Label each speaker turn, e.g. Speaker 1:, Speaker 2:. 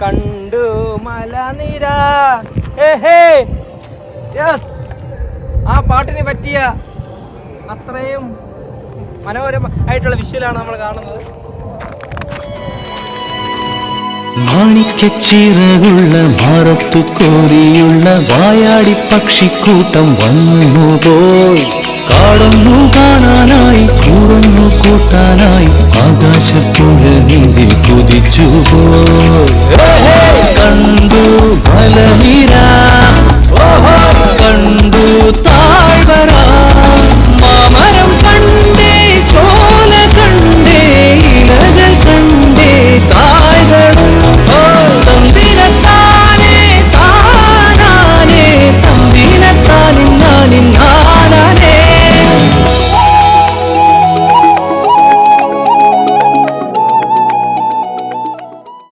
Speaker 1: കണ്ടു മലനിര. ആ പാട്ടിന് പറ്റിയ അത്രയും മനോഹരമായിട്ടുള്ള വിഷ്വലാണ് നമ്മൾ കാണുന്നത്.
Speaker 2: മാണിക്കച്ചിറകുള്ള മാറത്തു കോരിയുള്ള വായാടി പക്ഷിക്കൂട്ടം വന്നുപോയി. കാടൊന്നു കാണാനായി കൂടൊന്നു കൂട്ടാനായി ആകാശപ്പുഴ നീന്തി കുതിച്ചുപോയി.